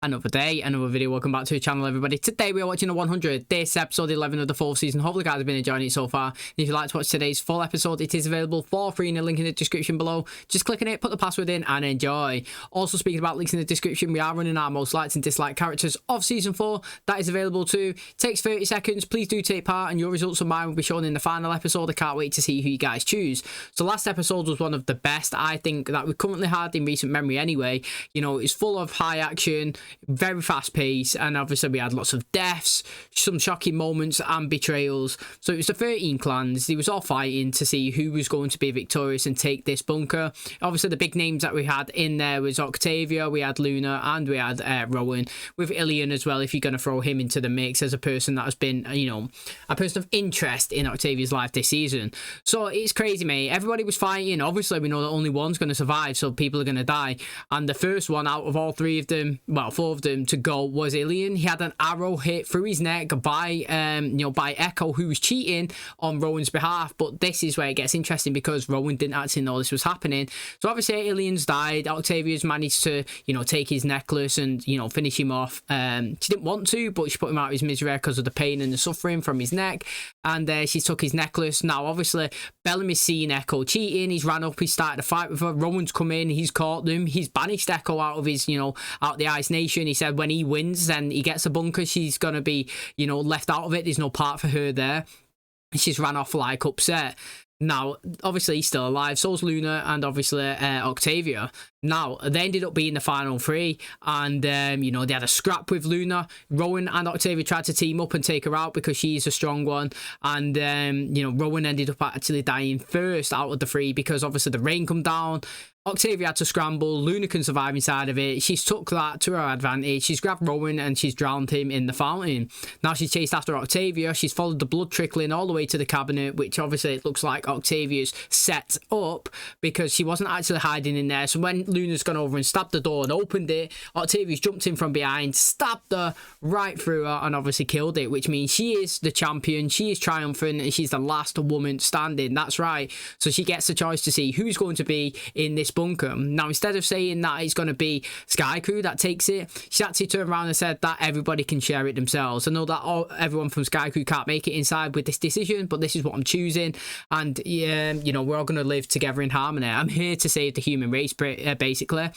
Another day, another video. Welcome back to the channel, everybody. Today we are watching the 100. This episode 11 of the 4th season. Hopefully you guys have been enjoying it so far. And if you'd like to watch today's full episode, it is available for free in the link in the description below. Just click on it, put the password in and enjoy. Also, speaking about links in the description, we are running our most liked and disliked characters of season 4. That is available too. Takes 30 seconds. Please do take part and your results of mine will be shown in the final episode. I can't wait to see who you guys choose. So last episode was one of the best I think that we've currently had in recent memory anyway. You know, it's full of high action, very fast pace, and obviously we had lots of deaths, some shocking moments and betrayals. So it was the 13 clans. They was all fighting to see who was going to be victorious and take this bunker. Obviously the big names that we had in there was Octavia, we had Luna, and we had Rowan, with Ilian as well, if you're going to throw him into the mix as a person that has been, you know, a person of interest in Octavia's life this season. So it's crazy, mate. Everybody was fighting. Obviously we know that only one's going to survive, so people are going to die. And the first one out of all three of them, well, 4 of them to go was Ilian. He had an arrow hit through his neck by you know, by Echo, who was cheating on Rowan's behalf. But this is where it gets interesting because Rowan didn't actually know this was happening. So obviously Ilian's died. Octavia's managed to, you know, take his necklace and, you know, finish him off. She didn't want to, but she put him out of his misery because of the pain and the suffering from his neck, and she took his necklace. Now obviously Bellamy's seen Echo cheating. He's ran up, he started a fight with her. Rowan's come in, he's caught them, he's banished Echo out of his, you know, out of the Ice Nation. He said when he wins then he gets a bunker, she's gonna be, you know, left out of it. There's no part for her there. And she's ran off like upset. Now obviously he's still alive, so's Luna and obviously Octavia. Now they ended up being the final 3, and you know, they had a scrap with Luna. Rowan and Octavia tried to team up and take her out because she's a strong one, and you know, Rowan ended up actually dying first out of the 3 because obviously the rain come down. Octavia had to scramble. Luna can survive inside of it. She's took that to her advantage. She's grabbed Rowan and she's drowned him in the fountain. Now she's chased after Octavia. She's followed the blood trickling all the way to the cabinet, which obviously it looks like Octavia's set up because she wasn't actually hiding in there. So when Luna's gone over and stabbed the door and opened it, Octavia's jumped in from behind, stabbed her right through her and obviously killed it, which means she is the champion. She is triumphant and she's the last woman standing. That's right. So she gets the choice to see who's going to be in this bunker. Now instead of saying that it's going to be Sky Crew that takes it, she actually turned around and said that everybody can share it themselves. I know that everyone from Sky Crew can't make it inside with this decision, but this is what I'm choosing, and you know, we're all going to live together in harmony. I'm here to save the human race, basically.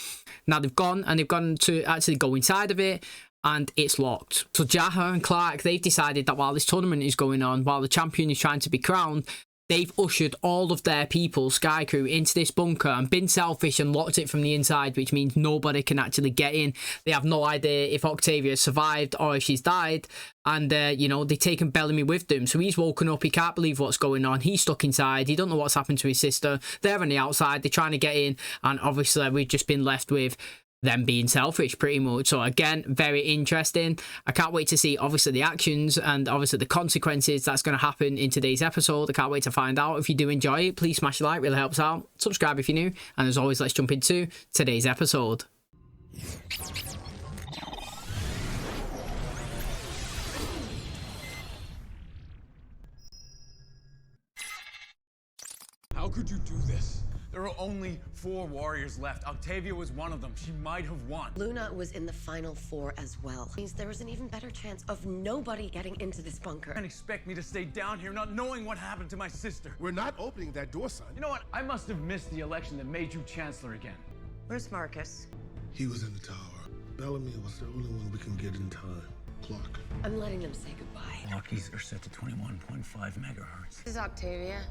Now they've gone to actually go inside of it, and it's locked. So Jaha and Clark, they've decided that while this tournament is going on, while the champion is trying to be crowned, they've ushered all of their people, Sky Crew, into this bunker and been selfish and locked it from the inside, which means nobody can actually get in. They have no idea if Octavia survived or if she's died. And, you know, they've taken Bellamy with them. So he's woken up. He can't believe what's going on. He's stuck inside. He don't know what's happened to his sister. They're on the outside. They're trying to get in. And obviously we've just been left with them being selfish pretty much. So again, very interesting. I can't wait to see obviously the actions and obviously the consequences that's going to happen in today's episode. I can't wait to find out. If you do enjoy it, please smash a like, really helps out. Subscribe if you're new, and as always, let's jump into today's episode. How could you do this? There are only 4 warriors left. Octavia was one of them. She might have won. Luna was in the final 4 as well. Means there was an even better chance of nobody getting into this bunker. And expect me to stay down here not knowing what happened to my sister. We're not opening that door, son. You know what? I must have missed the election that made you chancellor again. Where's Marcus? He was in the tower. Bellamy was the only one we can get in time. Clark. I'm letting them say goodbye. Walkies are set to 21.5 megahertz. This is Octavia.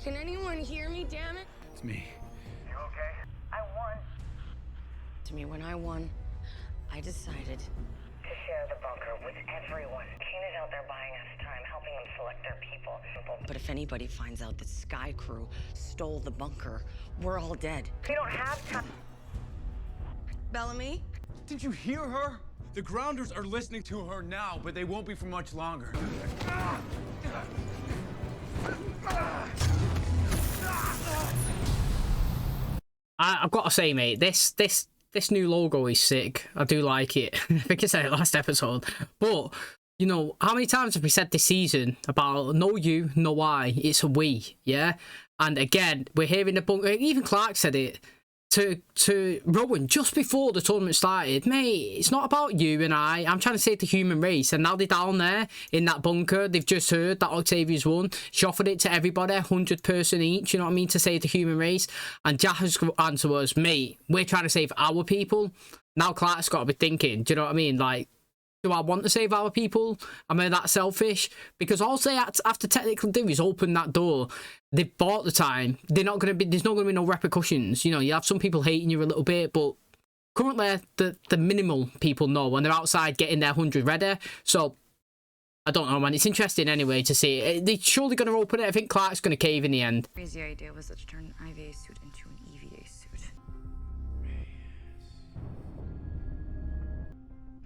Can anyone hear me, damn it? It's me. You okay? I won. To me, when I won, I decided To share the bunker with everyone. Kane is out there buying us time, helping them select their people. but if anybody finds out that Sky Crew stole the bunker, we're all dead. We don't have time. Bellamy? Did you hear her? The grounders are listening to her now, but they won't be for much longer. I've got to say, mate, this new logo is sick. I do like it. I think I said it last episode. But, you know, how many times have we said this season about no you, no I, it's a we, yeah? And again, we're hearing the bunker. Even Clark said it. to Rowan just before the tournament started, mate, it's not about you and I'm trying to save the human race. And now they're down there in that bunker. They've just heard that Octavia's won. She offered it to everybody, 100 person each, you know what I mean, to save the human race. And Jack's answer was, mate, we're trying to save our people. Now Clark's got to be thinking, do you know what I mean? Like, do I want to save our people? Am I that selfish? Because all they have to technically do is open that door. They've bought the time. They're not going to be. There's not going to be no repercussions. You know, you have some people hating you a little bit, but currently the minimal people know, and they're outside getting their 100 ready. So I don't know, man. It's interesting anyway to see. They're surely going to open it. I think Clark's going to cave in the end. Crazy idea was to turn an IVA suit into an EVA suit.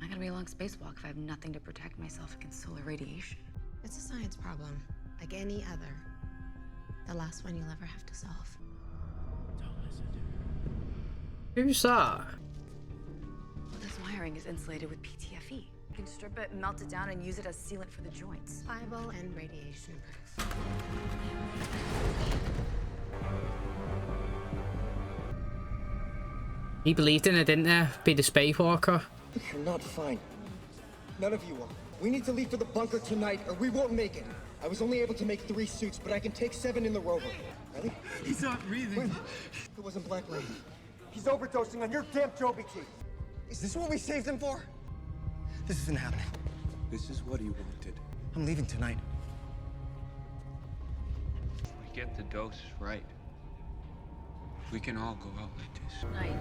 I gotta be a long spacewalk if I have nothing to protect myself against solar radiation. It's a science problem, like any other. The last one you'll ever have to solve. Who's that? This wiring is insulated with PTFE. You can strip it, melt it down, and use it as sealant for the joints. Pliable and radiation proof. He believed in it, didn't he? Be the spacewalker. You're not fine. None of you are. We need to leave for the bunker tonight, or we won't make it. I was only able to make 3 suits, but I can take 7 in the rover. Ready? He's not breathing. Wait, it wasn't Black Lady. He's overdosing on your damn Joby key. Is this what we saved him for? This isn't happening. This is what he wanted. I'm leaving tonight. If we get the doses right, we can all go out like this. Night.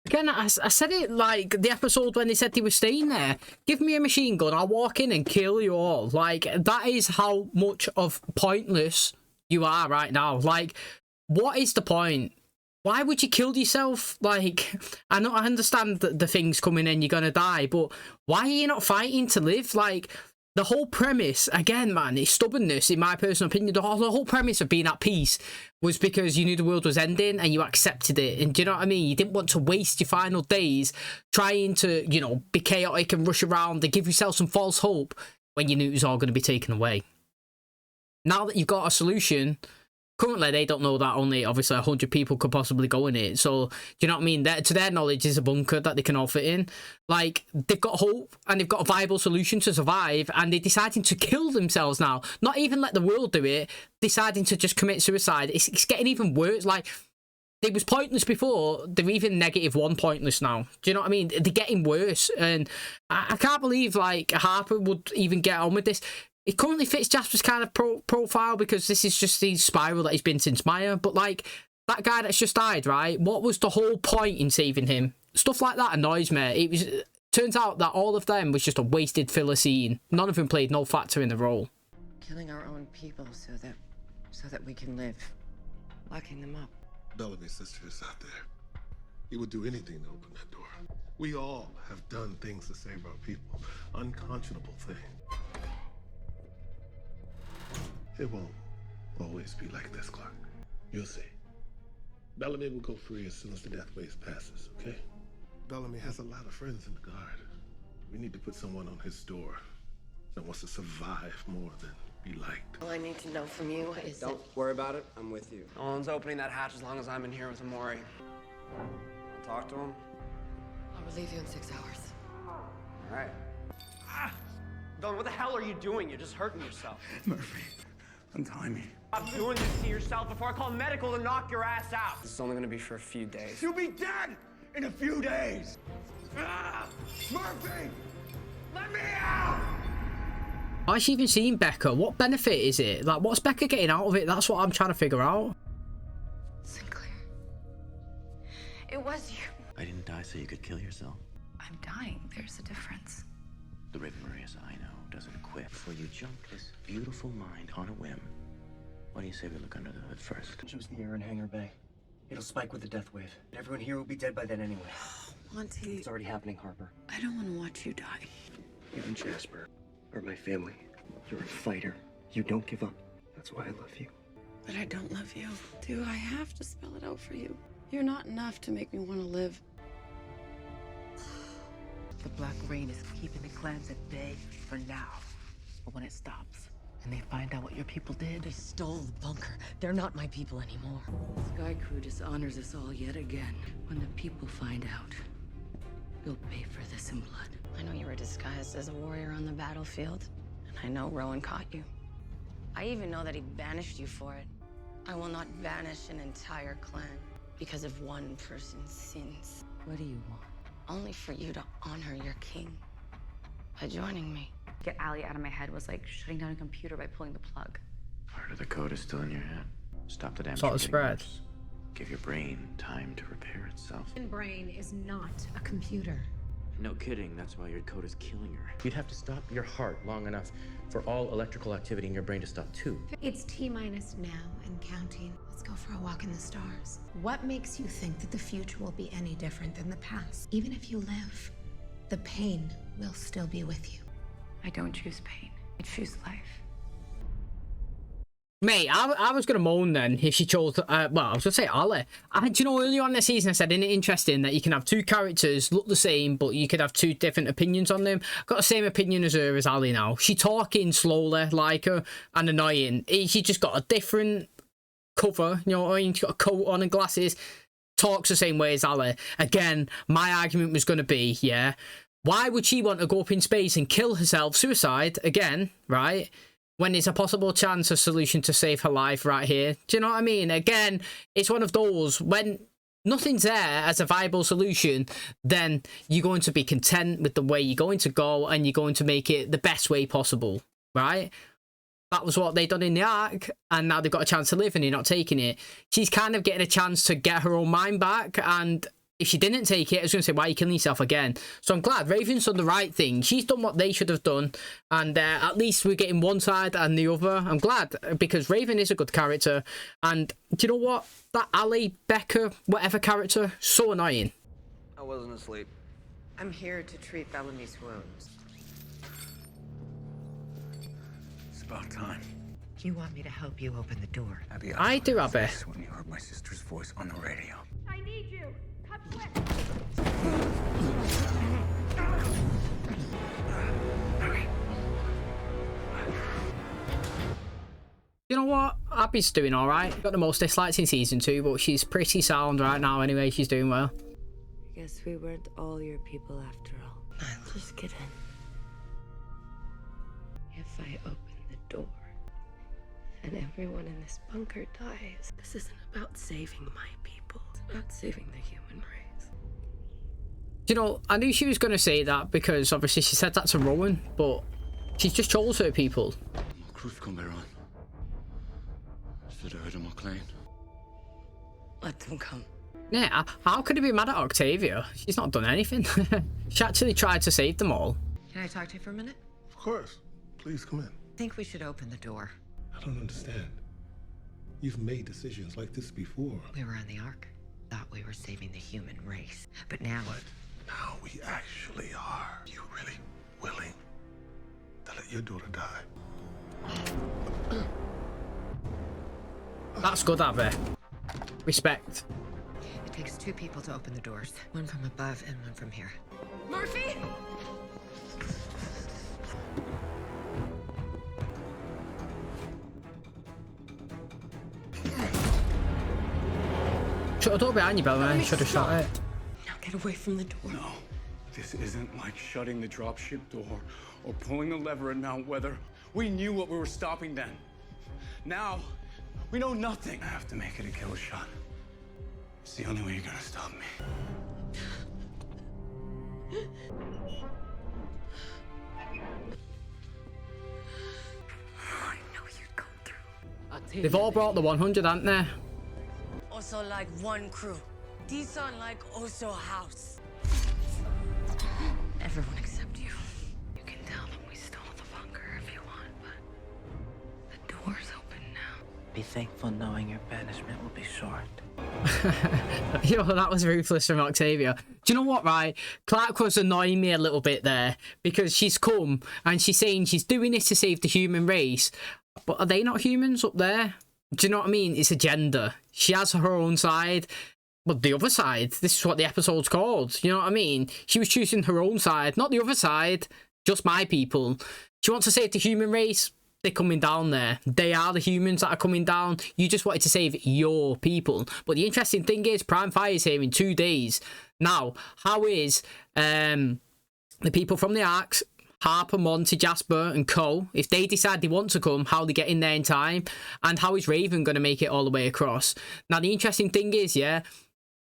Again, I said it like the episode when they said they were staying there. Give me a machine gun, I'll walk in and kill you all. Like, that is how much of pointless you are right now. Like, what is the point? Why would you kill yourself? Like, I understand that the thing's coming in, you're gonna die, but why are you not fighting to live? Like, the whole premise, again, man, is stubbornness, in my personal opinion. The whole premise of being at peace was because you knew the world was ending and you accepted it. And do you know what I mean? You didn't want to waste your final days trying to, you know, be chaotic and rush around and give yourself some false hope when you knew it was all going to be taken away. Now that you've got a solution, currently they don't know that only obviously 100 people could possibly go in it. So, do you know what I mean? To their knowledge, is a bunker that they can all fit in. Like, they've got hope and they've got a viable solution to survive, and they're deciding to kill themselves now. Not even let the world do it, deciding to just commit suicide. It's getting even worse. Like, it was pointless before, they're even -1 pointless now. Do you know what I mean? They're getting worse, and I can't believe, like, Harper would even get on with this. It currently fits Jasper's kind of profile because this is just the spiral that he's been since Maya. But, like, that guy that's just died, right? What was the whole point in saving him? Stuff like that annoys me. Turns out that all of them was just a wasted filler scene. None of them played no factor in the role. Killing our own people so that we can live. Locking them up. Bellamy's sister is out there. He would do anything to open that door. We all have done things to save our people. Unconscionable things. It won't always be like this, Clark. You'll see. Bellamy will go free as soon as the death wave passes, okay? Bellamy has a lot of friends in the guard. We need to put someone on his door that wants to survive more than be liked. All I need to know from you is Don't worry about it. I'm with you. No one's opening that hatch as long as I'm in here with Amori. Talk to him. I'll relieve you in 6 hours. All right. Don, what the hell are you doing? You're just hurting yourself. Murphy, untie me. Stop doing this to yourself before I call medical to knock your ass out. This is only gonna be for a few days. You'll be dead in a few days. Murphy, let me out! Why is she even seeing Becca? What benefit is it? Like, what's Becca getting out of it? That's what I'm trying to figure out. Sinclair. It was you. I didn't die so you could kill yourself. I'm dying. There's a difference. The Raven Maria's I know doesn't quit before you jump this beautiful mind on a whim. Why do you say we look under the hood first? Choose the air in Hangar Bay. It'll spike with the death wave. Everyone here will be dead by then anyway. Monty. It's already happening, Harper. I don't want to watch you die. You and Jasper are my family. You're a fighter. You don't give up. That's why I love you. But I don't love you. Do I have to spell it out for you? You're not enough to make me want to live. The Black Rain is keeping the clans at bay for now. But when it stops, And they find out what your people did. They stole the bunker. They're not my people anymore. Sky Crew dishonors us all yet again. When the people find out, you'll pay for this in blood. I know you were disguised as a warrior on the battlefield, and I know Rowan caught you. I even know that he banished you for it. I will not banish an entire clan because of one person's sins. What do you want? Only for you to honor your king by joining me. Get Allie out of my head was like shutting down a computer by pulling the plug. Part of the code is still in your head. Stop the damage. Sort of from spread. getting worse. Give your brain time to repair itself. Your brain is not a computer. No kidding, that's why your code is killing her. You'd have to stop your heart long enough for all electrical activity in your brain to stop too. It's T-minus now and counting. Let's go for a walk in the stars. What makes you think that the future will be any different than the past? Even if you live, the pain will still be with you. I don't choose pain. I choose life. Mate, I was going to moan then if she chose, well, I was going to say Ali. Do you know, earlier on in the season I said, isn't it interesting that you can have two characters look the same, but you could have two different opinions on them? I've got the same opinion as her as Ali now. She talking slowly like her and annoying. She just got a different cover, you know what I mean? She's got a coat on and glasses, talks the same way as Ali. Again, my argument was going to be, yeah, why would she want to go up in space and kill herself, suicide, again, right? When there's a possible chance, a solution to save her life right here. Do you know what I mean? Again, it's one of those, when nothing's there as a viable solution, then you're going to be content with the way you're going to go and you're going to make it the best way possible, right? That was what they done in the Ark, and now they've got a chance to live and you're not taking it. She's kind of getting a chance to get her own mind back, and if she didn't take it, I was going to say, why are you killing yourself again? So I'm glad Raven's done the right thing. She's done what they should have done. And at least we're getting one side and the other. I'm glad, because Raven is a good character. And do you know what? That Ali, Becca, whatever character, so annoying. I wasn't asleep. I'm here to treat Bellamy's wounds. It's about time. You want me to help you open the door? Abby, I do, Abby. When you heard my sister's voice on the radio. I need you. Cut quick. You know what? Abby's doing all right. Got the most dislikes in season 2, but she's pretty sound right now anyway. She's doing well. Guess we weren't all your people after all. Just kidding. If I open the door and everyone in this bunker dies, this isn't about saving my people. It's about saving the human race. You know, I knew she was going to say that because obviously she said that to Rowan, but she's just chose her people. My crew's come bear on. Should have heard of my clan. Let them come. Yeah, how could he be mad at Octavia? She's not done anything. She actually tried to save them all. Can I talk to you for a minute? Of course. Please come in. I think we should open the door. I don't understand. You've made decisions like this before. We were on the Ark. Thought we were saving the human race. But now... But now we actually are. You really willing to let your daughter die? That's good, Abby. Respect. It takes two people to open the doors. One from above and one from here. Murphy? Shut the door behind you, Bellman. Should have shot it. Now get away from the door. No, this isn't like shutting the dropship door or pulling the lever at Mount Weather. We knew what we were stopping then. Now, we know nothing. I have to make it a kill shot. It's the only way you're gonna stop me. I know you'd come through. They've all brought the 100, haven't they? Also like one crew. These are like also a house. Everyone except you. You can tell them we stole the bunker if you want, but the door's open now. Be thankful knowing your banishment will be short. Yo, that was ruthless from Octavia. Do you know what, right? Clark was annoying me a little bit there because she's come and she's saying she's doing this to save the human race. But are they not humans up there? Do you know what I mean? It's a gender. She has her own side. But the other side, this is what the episode's called. You know what I mean? She was choosing her own side, not the other side, just my people. She wants to save the human race. they're coming down there. They are the humans that are coming down. You just wanted to save your people. But the interesting thing is, Prime Fire is here in 2 days. Now, how is the people from the Arcs, Harper, Monty, Jasper and co, if they decide they want to come, how they get in there in time? And how is Raven going to make it all the way across? Now, the interesting thing is, yeah,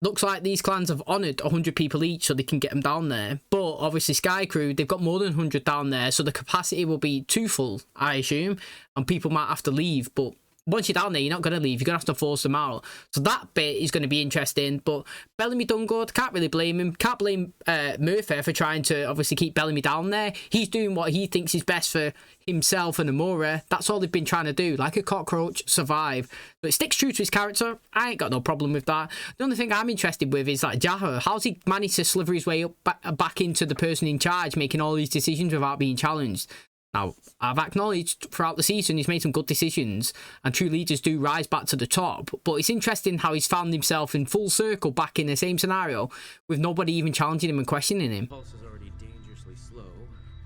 looks like these clans have honoured 100 people each so they can get them down there. But obviously Sky Crew, they've got more than 100 down there, so the capacity will be too full, I assume. And people might have to leave, but once you're down there, you're not going to leave. You're going to have to force them out. So that bit is going to be interesting. But Bellamy done good. Can't really blame him. Can't blame Murphy for trying to obviously keep Bellamy down there. He's doing what he thinks is best for himself and Amora. That's all they've been trying to do. Like a cockroach, survive. But it sticks true to his character. I ain't got no problem with that. The only thing I'm interested with is like Jaha. How's he managed to sliver his way up back into the person in charge, making all these decisions without being challenged? Now, I've acknowledged throughout the season he's made some good decisions, and true leaders do rise back to the top, but it's interesting how he's found himself in full circle back in the same scenario with nobody even challenging him and questioning him. Pulse is already dangerously slow.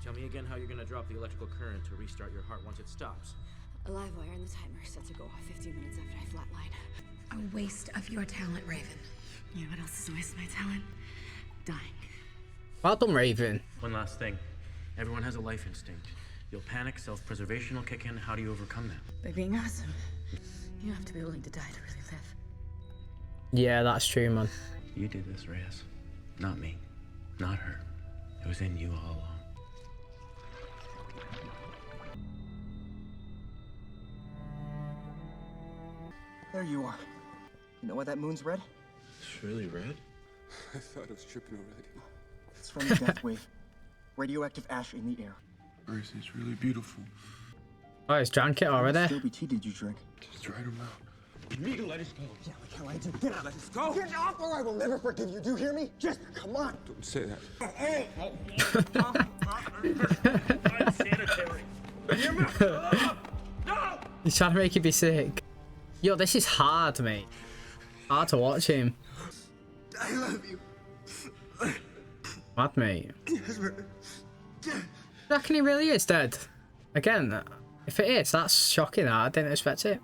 Tell me again how you're going to drop the electrical current to restart your heart once it stops. A live wire and the timer set to go off 15 minutes after I flatline. A waste of your talent, Raven. You know what else is a waste of my talent? Dying. Well done, Raven. One last thing. Everyone has a life instinct. You'll panic, self-preservation will kick in. How do you overcome that? By being awesome. You have to be willing to die to really live. Yeah, that's true, man. You did this, Reyes. Not me. Not her. It was in you all along. There you are. You know why that moon's red? It's really red? I thought it was tripping already. It's from the death wave. Radioactive ash in the air. Mercy, it's really beautiful. Oh, it's drank it already. What tea did you drink? Just try them out. You need to let us go. Yeah, like hell I do. Get out. Let us go. Get off or I will never forgive you. Do you hear me? Just come on. Don't say that. Hey! Unsanitary. No! He's trying to make you be sick. Yo, this is hard, mate. Hard to watch him. I love you. Mad, mate. Jasper. Do you reckon he really is dead? Again, if it is, that's shocking. I didn't expect it.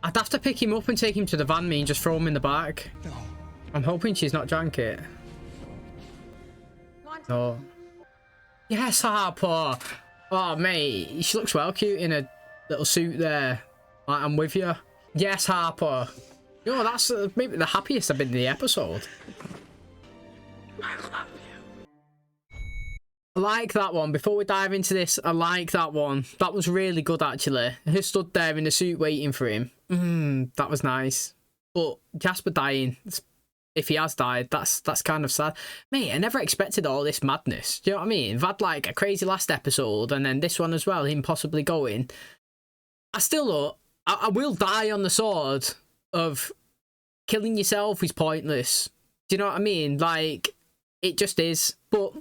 I'd have to pick him up and take him to the van, me, and just throw him in the back. No. I'm hoping she's not drank it. No. Yes, Harper. Oh, mate. She looks well cute in a little suit there. I'm with you. Yes, Harper. Yo, that's maybe the happiest I've been in the episode. I love you. I like that one. Before we dive into this, I like that one. That was really good, actually. Who stood there in the suit waiting for him? That was nice. But Jasper dying, if he has died, that's kind of sad. Mate, I never expected all this madness. Do you know what I mean? We've had like a crazy last episode, and then this one as well, him possibly going. I still look, I will die on the sword of killing yourself is pointless. Do you know what I mean? Like, it just is. But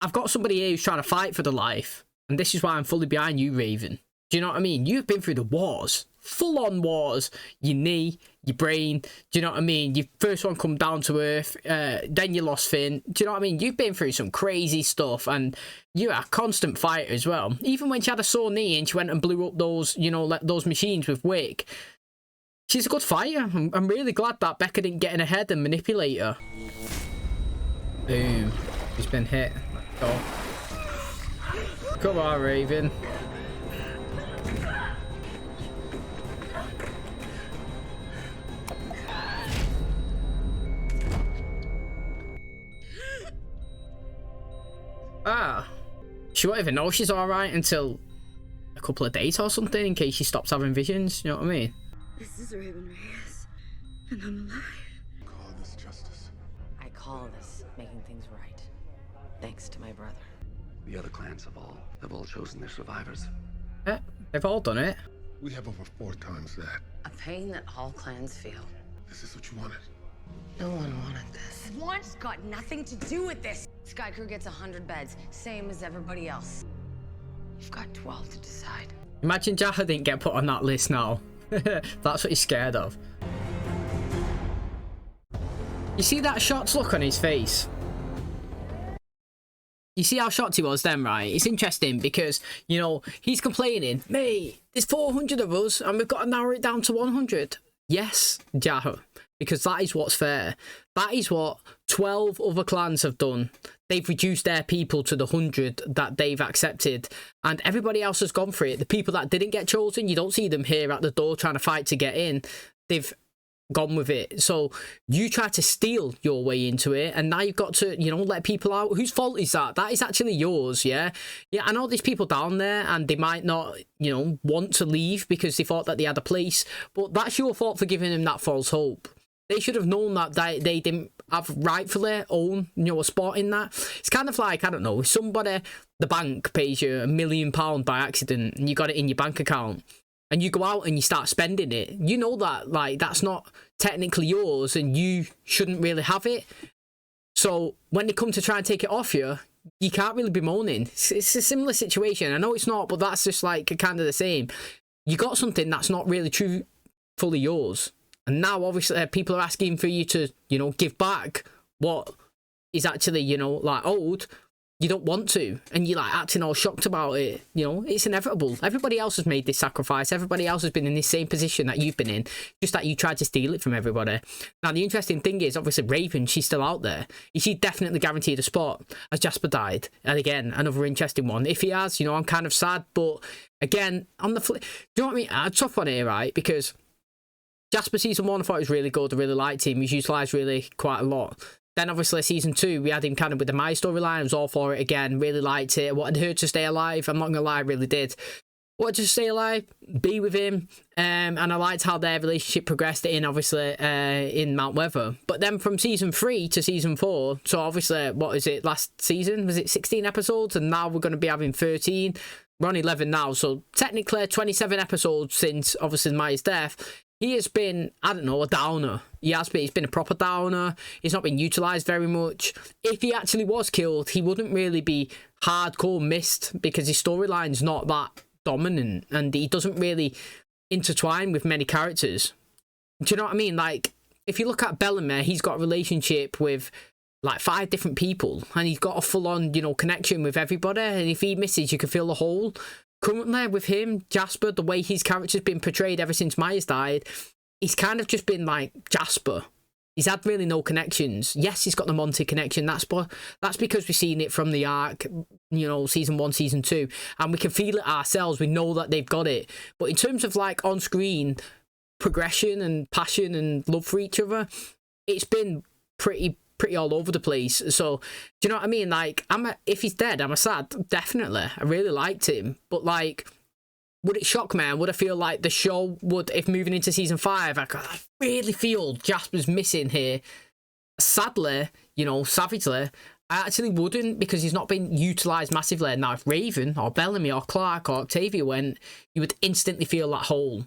I've got somebody here who's trying to fight for the life, and this is why I'm fully behind you, Raven. Do you know what I mean? You've been through the wars, full-on wars. Your knee, your brain. Do you know what I mean? Your first one come down to earth, then you lost Finn. Do you know what I mean? You've been through some crazy stuff, and you're a constant fighter as well. Even when she had a sore knee and she went and blew up those, you know, those machines with Wick. She's a good fighter. I'm really glad that Becca didn't get in her head and manipulate her. Boom. He's been hit. Go. Come on, Raven. Ah. She won't even know she's alright until a couple of days or something, in case she stops having visions. You know what I mean? This is Raven Reyes, and I'm alive. Call this justice. I call this making things right. Thanks to my brother. The other clans have all chosen their survivors. Yeah, they've all done it. We have over 4 times that. A pain that all clans feel. Is this what you wanted? No one wanted this. Want's got nothing to do with this. Sky Crew gets 100 beds, same as everybody else. You've got 12 to decide. Imagine Jaha didn't get put on that list now. That's what he's scared of. You see that shocked look on his face? you see how shocked he was then, right? It's interesting because, you know, he's complaining, mate, there's 400 of us and we've got to narrow it down to 100. Yes, Jah, because that is what's fair. That is what 12 other clans have done. They've reduced their people to the 100 that they've accepted, and everybody else has gone for it. The people that didn't get chosen, you don't see them here at the door trying to fight to get in. They've gone with it. So you try to steal your way into it, and now you've got to, you know, let people out. Whose fault is that? That is actually yours. Yeah, I know there's people down there and they might not, you know, want to leave because they thought that they had a place, but that's your fault for giving them that false hope. They should have known that they didn't have rightfully own, you know, a spot in that. It's kind of like, I don't know, somebody, the bank pays you £1 million by accident and you got it in your bank account, and you go out and you start spending it. You know that, like, that's not technically yours and you shouldn't really have it. So when they come to try and take it off you, you can't really be moaning. It's a similar situation. I know it's not, but that's just like kind of the same. You got something that's not really truly yours. And now, obviously, people are asking for you to, you know, give back what is actually, you know, like, owed. You don't want to. And you're, like, acting all shocked about it. You know, it's inevitable. Everybody else has made this sacrifice. Everybody else has been in this same position that you've been in. Just that you tried to steal it from everybody. Now, the interesting thing is, obviously, Raven, she's still out there. She definitely guaranteed a spot as Jasper died. And again, another interesting one. If he has, you know, I'm kind of sad. But, again, on the flip... Do you know what I mean? A tough one here, right? Because... Jasper Season 1, I thought he was really good. I really liked him. He's utilised really quite a lot. Then, obviously, Season 2, we had him kind of with the My storyline. I was all for it again. Really liked it. Wanted her to stay alive. I'm not going to lie, I really did. Wanted to stay alive, be with him. And I liked how their relationship progressed in, obviously, in Mount Weather. But then from Season 3 to Season 4, so obviously, what is it, last season? Was it 16 episodes? And now we're going to be having 13. We're on 11 now. So, technically, 27 episodes since, obviously, Maya's death. He has been, I don't know, a downer. He has been. He's been a proper downer. He's not been utilised very much. If he actually was killed, he wouldn't really be hardcore missed because his storyline's not that dominant and he doesn't really intertwine with many characters. Do you know what I mean? Like, if you look at Bellamy, he's got a relationship with like 5 different people and he's got a full-on, you know, connection with everybody. And if he misses, you can feel the hole. Currently, with him, Jasper, the way his character's been portrayed ever since Maya's died, he's kind of just been like Jasper. He's had really no connections. Yes, he's got the Monty connection. That's because we've seen it from the arc, you know, Season 1, Season 2. And we can feel it ourselves. We know that they've got it. But in terms of, like, on-screen progression and passion and love for each other, it's been pretty all over the place. So, do you know what I mean? Like, if he's dead, I'm sad. Definitely. I really liked him. But, like, would it shock me? Would I feel like the show would, if moving into Season 5, I really feel Jasper's missing here? Sadly, you know, savagely, I actually wouldn't, because he's not been utilised massively. Now, if Raven or Bellamy or Clark or Octavia went, you would instantly feel that hole.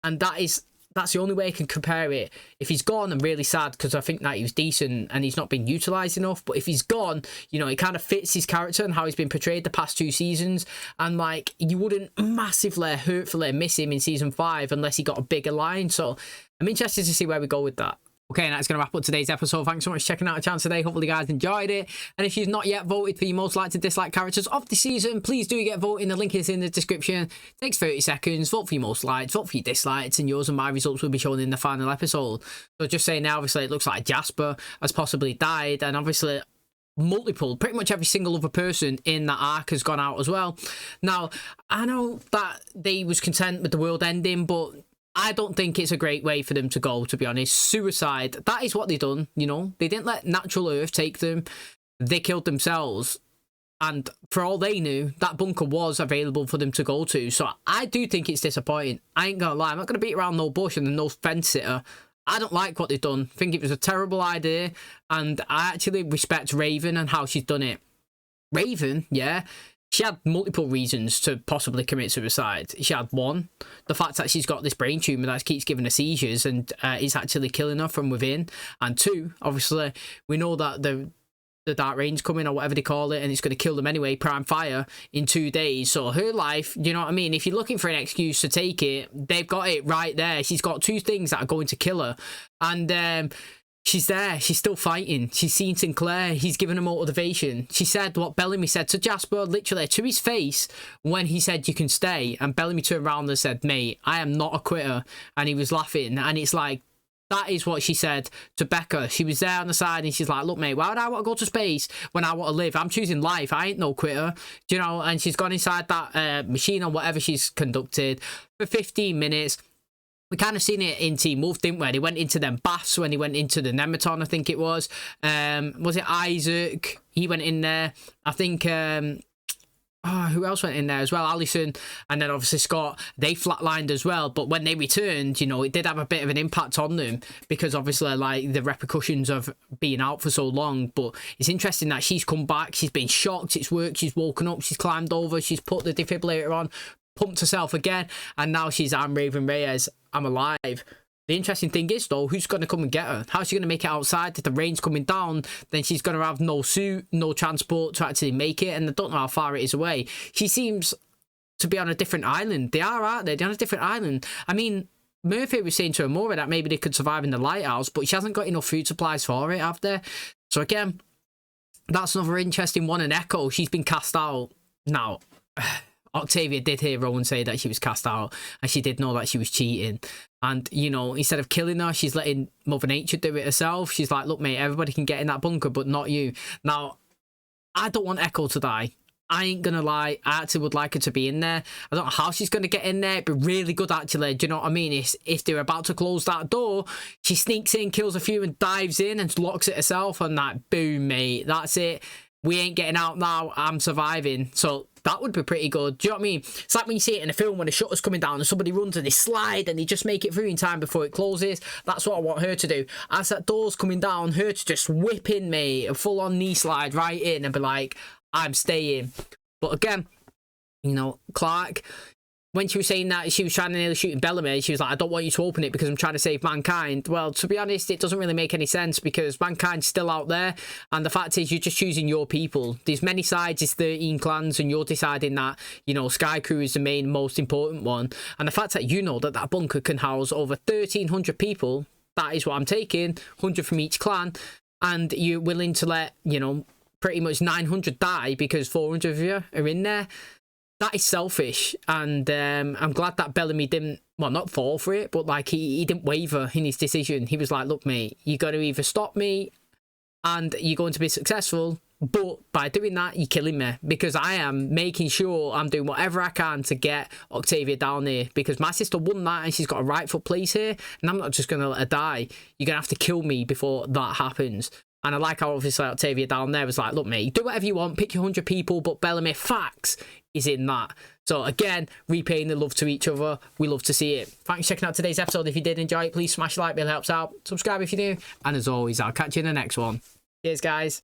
And that's the only way I can compare it. If he's gone, I'm really sad because I think that he was decent and he's not been utilised enough. But if he's gone, you know, it kind of fits his character and how he's been portrayed the past 2 seasons. And, like, you wouldn't massively, hurtfully miss him in Season 5 unless he got a bigger line. So I'm interested to see where we go with that. Okay, and that's going to wrap up today's episode. Thanks so much for checking out the channel today. Hopefully you guys enjoyed it. And if you've not yet voted for your most liked to dislike characters of the season, please do get voting. The link is in the description. It takes 30 seconds. Vote for your most liked, vote for your dislikes, and yours and my results will be shown in the final episode. So just saying now, obviously, it looks like Jasper has possibly died. And obviously, pretty much every single other person in that arc has gone out as well. Now, I know that they was content with the world ending, but I don't think it's a great way for them to go, to be honest. Suicide, that is what they done, you know. They didn't let natural Earth take them. They killed themselves. And for all they knew, that bunker was available for them to go to. So I do think it's disappointing. I ain't gonna lie. I'm not gonna beat around no bush and the no fence sitter. I don't like what they've done. I think it was a terrible idea. And I actually respect Raven and how she's done it. Raven, yeah, she had multiple reasons to possibly commit suicide. She had one, the fact that she's got this brain tumour that keeps giving her seizures and is actually killing her from within. And 2, obviously, we know that the Dark Rain's coming, or whatever they call it, and it's going to kill them anyway, Prime Fire, in 2 days. So her life, you know what I mean? If you're looking for an excuse to take it, they've got it right there. She's got 2 things that are going to kill her. And she's there. She's still fighting. She's seen Sinclair. He's given her motivation. She said what Bellamy said to Jasper, literally to his face, when he said, you can stay. And Bellamy turned around and said, mate, I am not a quitter. And he was laughing. And it's like, that is what she said to Becca. She was there on the side and she's like, look, mate, why would I want to go to space when I want to live? I'm choosing life. I ain't no quitter. Do you know? And she's gone inside that machine or whatever she's conducted for 15 minutes. We kind of seen it in Teen Wolf, didn't we? They went into them baths when he went into the Nematon, I think it was. Was it Isaac? He went in there. I think... who else went in there as well? Allison, and then obviously Scott. They flatlined as well, but when they returned, you know, it did have a bit of an impact on them because obviously, like, the repercussions of being out for so long. But it's interesting that she's come back. She's been shocked. It's worked. She's woken up. She's climbed over. She's put the defibrillator on, pumped herself again, and now she's I'm Raven Reyes. I'm alive. The interesting thing is, though, who's going to come and get her? How's she going to make it outside? If the rain's coming down, then she's going to have no suit, no transport to actually make it, and I don't know how far it is away. She seems to be on a different island. They are, aren't they? They're on a different island. I mean, Murphy was saying to her more that maybe they could survive in the lighthouse, but she hasn't got enough food supplies for it, have they? So again, that's another interesting one. And Echo, she's been cast out. Now, Octavia did hear Rowan say that she was cast out, and she did know that she was cheating. And, you know, instead of killing her, she's letting Mother Nature do it herself. She's like, look, mate, everybody can get in that bunker, but not you. Now, I don't want Echo to die. I ain't gonna lie, I actually would like her to be in there. I don't know how she's gonna get in there. It'd be really good, actually. Do you know what I mean? If they're about to close that door, she sneaks in, kills a few, and dives in and locks it herself, and like, boom, mate, that's it. We ain't getting out now. I'm surviving. So that would be pretty good. Do you know what I mean? It's like when you see it in a film when the shutter's coming down and somebody runs and they slide and they just make it through in time before it closes. That's what I want her to do. As that door's coming down, her to just whip in, mate, a full-on knee slide right in and be like, I'm staying. But again, you know, Clark, when she was saying that she was trying to nearly shoot Bellamy, she was like, I don't want you to open it because I'm trying to save mankind. Well, to be honest, it doesn't really make any sense because mankind's still out there. And the fact is, you're just choosing your people. There's many sides, there's 13 clans, and you're deciding that, you know, Sky Crew is the main, most important one. And the fact that you know that that bunker can house over 1,300 people, that is what I'm taking, 100 from each clan. And you're willing to let, you know, pretty much 900 die because 400 of you are in there. That is selfish, and I'm glad that Bellamy didn't, well, not fall for it, but like he didn't waver in his decision. He was like, look, mate, you got to either stop me and you're going to be successful, but by doing that, you're killing me because I am making sure I'm doing whatever I can to get Octavia down here because my sister won that and she's got a rightful place here, and I'm not just going to let her die. You're going to have to kill me before that happens. And I like how obviously Octavia down there was like, look, mate, do whatever you want, pick your 100 people, but Bellamy facts is in that. So again, repaying the love to each other. We love to see it. Thanks for checking out today's episode. If you did enjoy it, please smash the like bell, helps out. Subscribe if you do. And as always, I'll catch you in the next one. Cheers, guys.